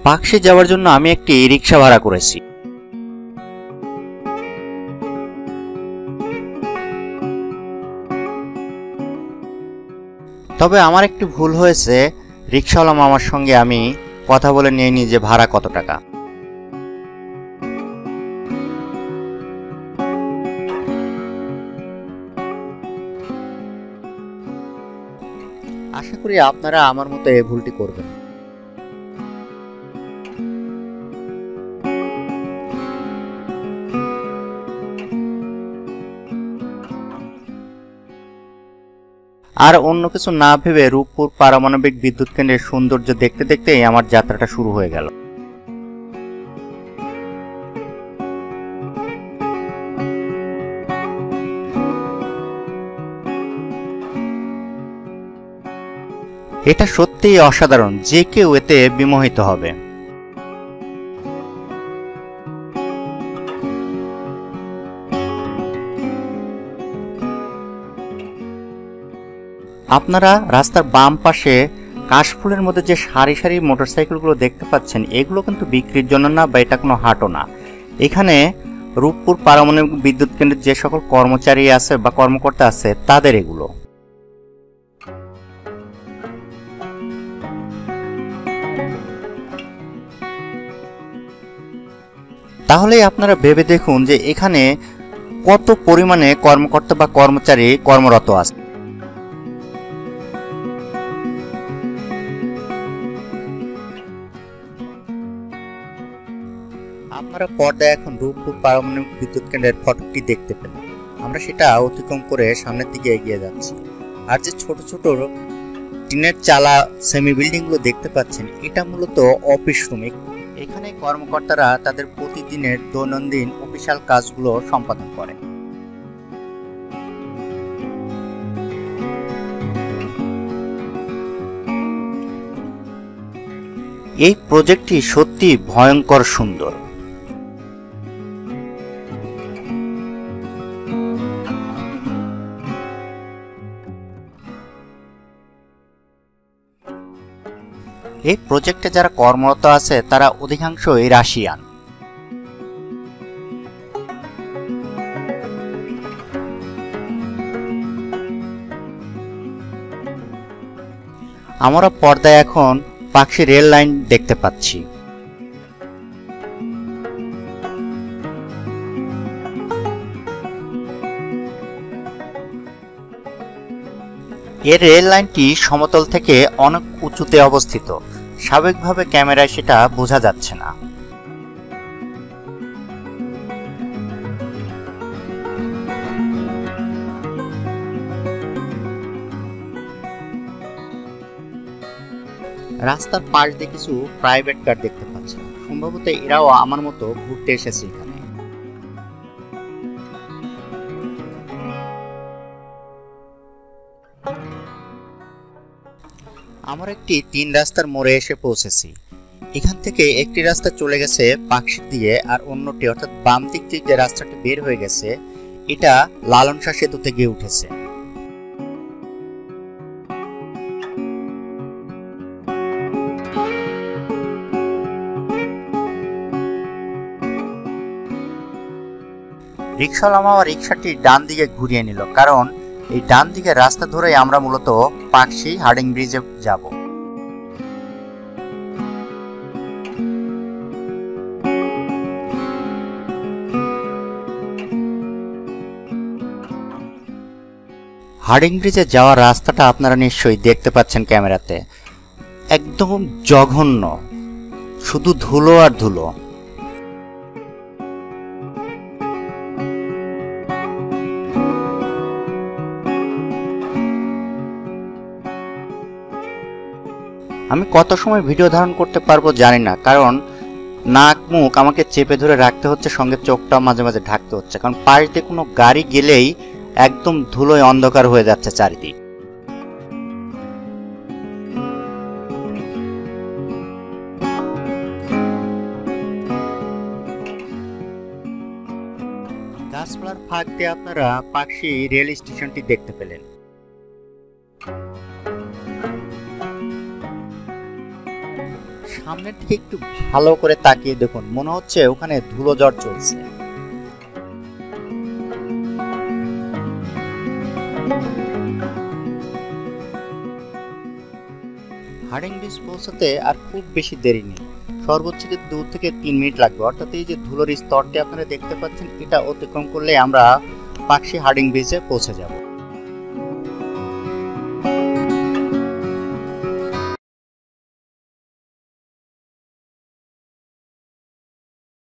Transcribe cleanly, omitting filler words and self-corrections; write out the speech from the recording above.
পাকশি যাওয়ার জন্য আমি একটি রিক্সা ভাড়া করেছি। তবে আমার একটি ভুল হয়েছে, রিক্সাওয়ালা মামার সঙ্গে আমি কথা বলে নিইনি যে ভাড়া কত টাকা। আশা করি আপনারা আমার মতো এই ভুলটি করবেন। আর অন্য কিছু না ভেবে রূপপুর পারমাণবিক বিদ্যুৎ কেন্দ্রের সৌন্দর্য দেখতে দেখতেই আমার যাত্রাটা শুরু হয়ে গেল। এটা সত্যিই অসাধারণ, যে কেউ এতে বিমোহিত হবে। আপনারা রাস্তার বাম পাশে কাশফুলের মধ্যে যে সারি সারি মোটরসাইকেলগুলো দেখতে পাচ্ছেন, এগুলো কিন্তু বিক্রির জন্য না, বা এটা কোনো হাটও না। এখানে রূপপুর পারমাণবিক বিদ্যুৎ কেন্দ্রের যে সকল কর্মচারী আছে বা কর্মকর্তা আছে তাদের এগুলো। তাহলে আপনারা ভেবে দেখুন যে এখানে কত পরিমাণে কর্মকর্তা বা কর্মচারী কর্মরত আছে। আপনারা পর্দায় এখন রূপপুর পারমাণবিক বিদ্যুৎ কেন্দ্রের ফটকটি দেখতে পেলেন। আমরা সেটা অতিক্রম করে সামনের দিকে এগিয়ে যাচ্ছি। আর যে ছোট ছোট টিনের চালা সেমি বিল্ডিংগুলো দেখতে পাচ্ছেন, এটা মূলত অফিস রুম। এখানে কর্মকর্তারা তাদের প্রতিদিনের দৈনন্দিন অফিসিয়াল কাজগুলো সম্পাদন করে। এই প্রজেক্টটি সত্যি ভয়ঙ্কর সুন্দর। এই প্রজেক্টে যারা কর্মরত আছে তারা অধিকাংশই রাশিয়ান। আমরা পর্দায় এখন পাকশি রেল লাইন দেখতে পাচ্ছি। এই রেল লাইনটি সমতল থেকে অনেক উঁচুতে অবস্থিত। স্বাভাবিকভাবে ক্যামেরায় সেটা বোঝা যাচ্ছে না। রাস্তার পাশ দিয়ে কিছু প্রাইভেট কার দেখতে পাচ্ছি। সম্ভবত এরাও আমার মতো ঘুরতে এসেছে এখানে। আমার একটি 3 রাস্তার মোড়ে এসে পৌঁছেছি। এখান থেকে একটি রাস্তা চলে গেছে পাকশি দিয়ে, আর অন্যটি অর্থাৎ বাম দিক থেকে যে রাস্তাটি বের হয়ে গেছে এটা লালন শাহ সেতুতে গিয়ে উঠেছে। রিক্সাওয়ালা মামা রিক্সাটি ডান দিকে ঘুরিয়ে নিল, কারণ এই ডান দিকের রাস্তা ধরেই আমরা মূলত পাকশি হার্ডিং ব্রিজে যাব। হার্ডিং ব্রিজে যাওয়ার রাস্তাটা আপনারা নিশ্চয়ই দেখতে পাচ্ছেন ক্যামেরাতে। একদম জঘন্য, শুধু ধুলো আর ধুলো। আমি কত সময় ভিডিও ধারণ করতে পারবো জানি না, কারণ নাক মুখ আমাকে চেপে ধরে রাখতে হচ্ছে, সঙ্গে চোখটা মাঝে মাঝে ঢাকতে হচ্ছে, কারণ পাশ দিয়ে কোনো গাড়ি গেলেই একদম ধুলোয় অন্ধকার হয়ে যাচ্ছে চারিদিক। গাছপালার ফাঁক দিয়ে আপনারা পাকশি রেল স্টেশনটি দেখতে পেলেন। সামনের দিকে একটু ভালো করে তাকিয়ে দেখুন, মনে হচ্ছে ওখানে ধুলোঝড় চলছে। হার্ডিং ব্রিজ পৌঁছাতে আর খুব বেশি দেরি নেই, সর্বোচ্চ 2 থেকে 3 মিনিট লাগবে। অর্থাৎ এই যে ধুলোর স্তরটি আপনারা দেখতে পাচ্ছেন, এটা অতিক্রম করলে আমরা পাকশি হার্ডিং ব্রিজে পৌঁছে যাব।